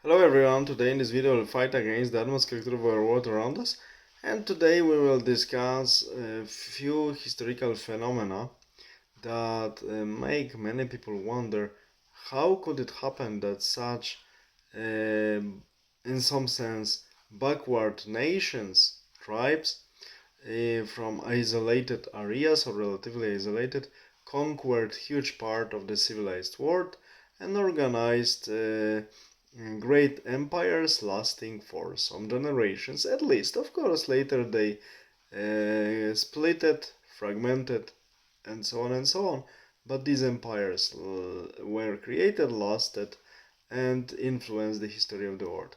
Hello everyone, today in this video we'll fight against the atmospheric world around us, and today we will discuss a few historical phenomena that make many people wonder how could it happen that such, in some sense, backward nations, tribes, from isolated areas or relatively isolated, conquered huge part of the civilized world and organized great empires lasting for some generations at least. Of course, later they splitted, fragmented, and so on and so on. But these empires were created, lasted, and influenced the history of the world.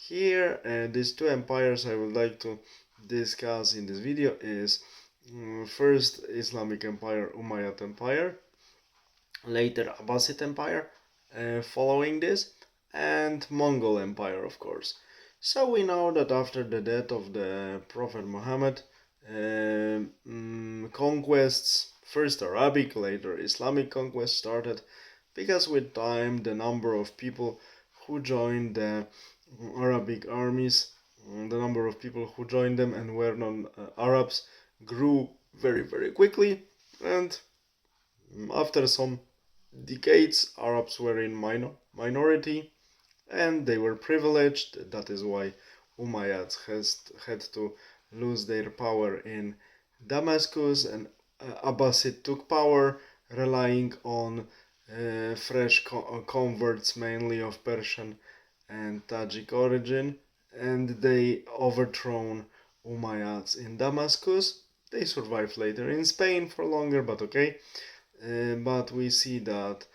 Here, these two empires I would like to discuss in this video is first Islamic Empire, Umayyad Empire, later Abbasid Empire, following this, and Mongol Empire, of course. So we know that after the death of the Prophet Muhammad, conquests, first Arabic, later Islamic conquest started, because with time the number of people who joined the Arabic armies, the number of people who joined them and were non-Arabs grew very, very quickly, and after some decades, Arabs were in minority and they were privileged. That is why Umayyads had to lose their power in Damascus, and Abbasid took power, relying on fresh converts, mainly of Persian and Tajik origin, and they overthrown Umayyads in Damascus. They survived later in Spain for longer, but okay. But we see that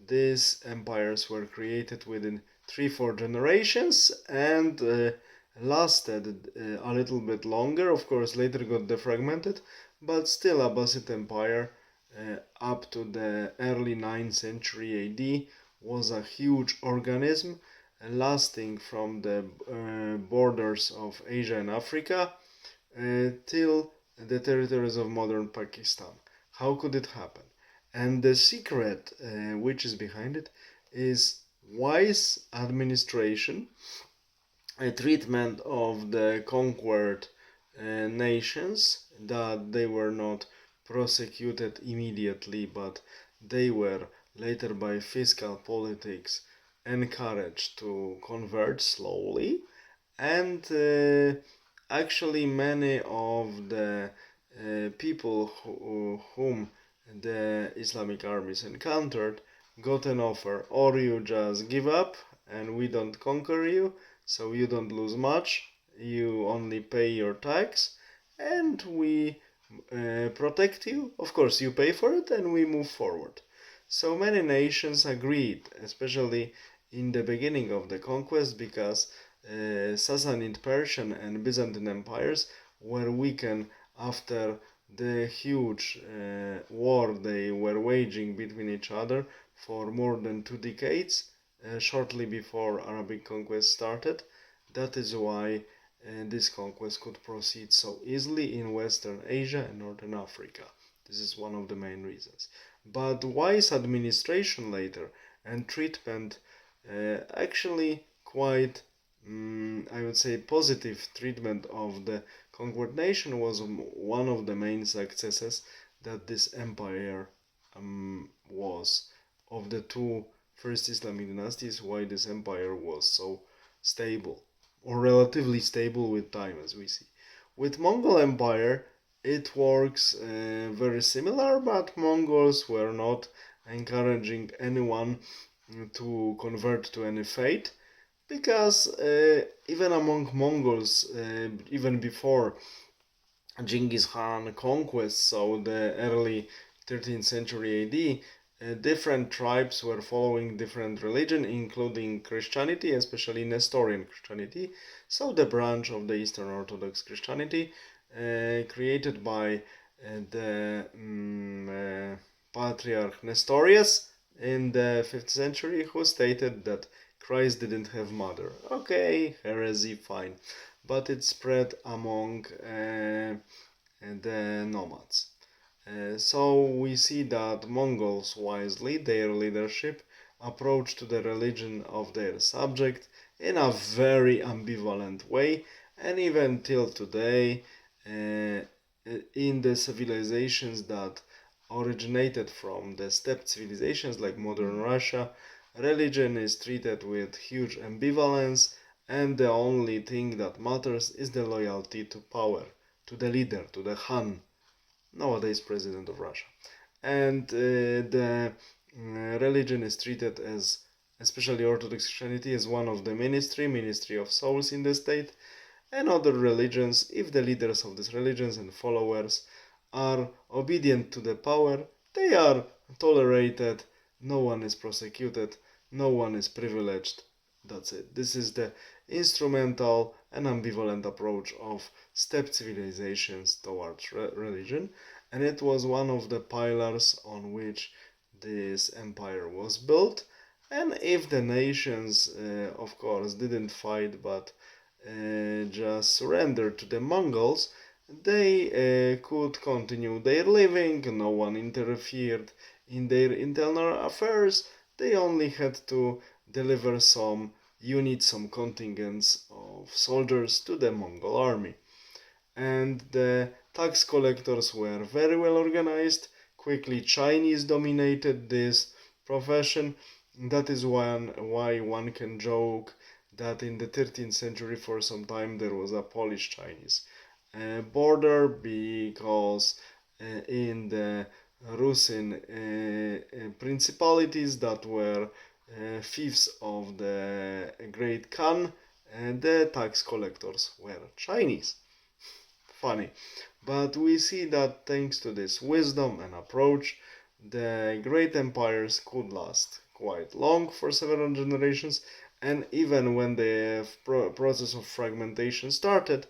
these empires were created within 3-4 generations and lasted a little bit longer. Of course, later got defragmented, but still Abbasid Empire up to the early 9th century AD was a huge organism lasting from the borders of Asia and Africa till the territories of modern Pakistan. How could it happen? And the secret which is behind it is wise administration, a treatment of the conquered nations, that they were not prosecuted immediately, but they were later by fiscal politics encouraged to convert slowly, and actually many of the people whom the Islamic armies encountered got an offer: or you just give up and we don't conquer you, so you don't lose much, you only pay your tax, and we protect you. Of course, you pay for it and we move forward. So many nations agreed, especially in the beginning of the conquest, because Sassanid Persian and Byzantine empires were weakened after the huge war they were waging between each other for more than 2 decades, shortly before Arabic conquest started. That is why this conquest could proceed so easily in Western Asia and Northern Africa. This is one of the main reasons. But wise administration later and treatment, actually quite, I would say, positive treatment of the conquered nation, was one of the main successes that this empire was. Of the two first Islamic dynasties, why this empire was so stable, or relatively stable with time, as we see. With Mongol Empire, it works very similar, but Mongols were not encouraging anyone to convert to any faith, because even among Mongols, even before Genghis Khan conquest, so the early 13th century AD, different tribes were following different religion, including Christianity, especially Nestorian Christianity, so the branch of the Eastern Orthodox Christianity, created by the Patriarch Nestorius in the 5th century, who stated that Christ didn't have mother. Okay, heresy, fine. But it spread among the nomads. So we see that Mongols wisely, their leadership approach to the religion of their subject in a very ambivalent way, and even till today, in the civilizations that originated from the steppe civilizations like modern Russia, religion is treated with huge ambivalence, and the only thing that matters is the loyalty to power, to the leader, to the Khan, nowadays president of Russia. And the religion is treated as, especially Orthodox Christianity, as one of the ministry of souls in the state, and other religions, if the leaders of these religions and followers are obedient to the power, they are tolerated, no one is prosecuted, no one is privileged. That's it. This is the instrumental and ambivalent approach of steppe civilizations towards religion, and it was one of the pillars on which this empire was built. And if the nations, of course, didn't fight but just surrendered to the Mongols, they could continue their living, no one interfered in their internal affairs, they only had to deliver some units, some contingents of soldiers to the Mongol army. And the tax collectors were very well organized, quickly Chinese dominated this profession. That is why one can joke that in the 13th century for some time there was a Polish-Chinese border, because in the Rusin principalities that were fiefs of the great Khan, the tax collectors were Chinese. Funny. But we see that thanks to this wisdom and approach, the great empires could last quite long for several generations, and even when the process of fragmentation started,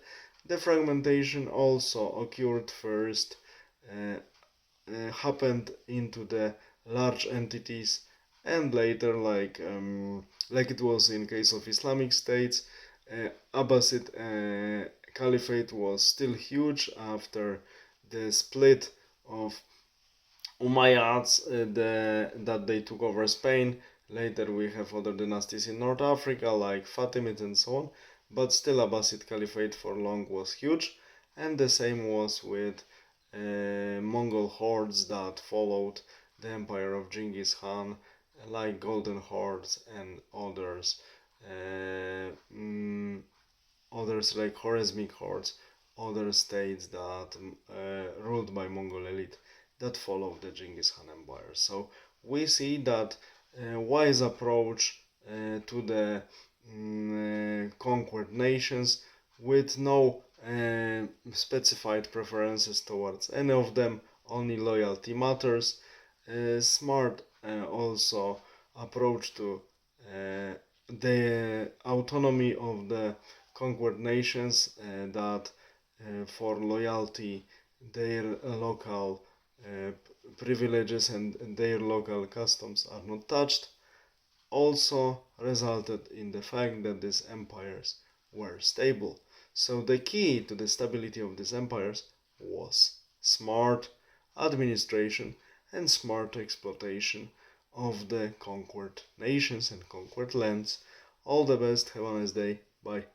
the fragmentation also occurred first, happened into the large entities, and later, like it was in case of Islamic states, Abbasid Caliphate was still huge after the split of Umayyads that they took over Spain. Later we have other dynasties in North Africa like Fatimids and so on, but still Abbasid Caliphate for long was huge, and the same was with Mongol hordes that followed the empire of Genghis Khan, like Golden Hordes and others. Others like Khwarezmic hordes, other states that ruled by Mongol elite that followed the Genghis Khan Empire. So we see that wise approach to the conquered nations with no specified preferences towards any of them, only loyalty matters. Smart also approach to the autonomy of the conquered nations, that for loyalty their local privileges and their local customs are not touched, also resulted in the fact that these empires were stable. So the key to the stability of these empires was smart administration and smart exploitation of the conquered nations and conquered lands. All the best, have a nice day, bye.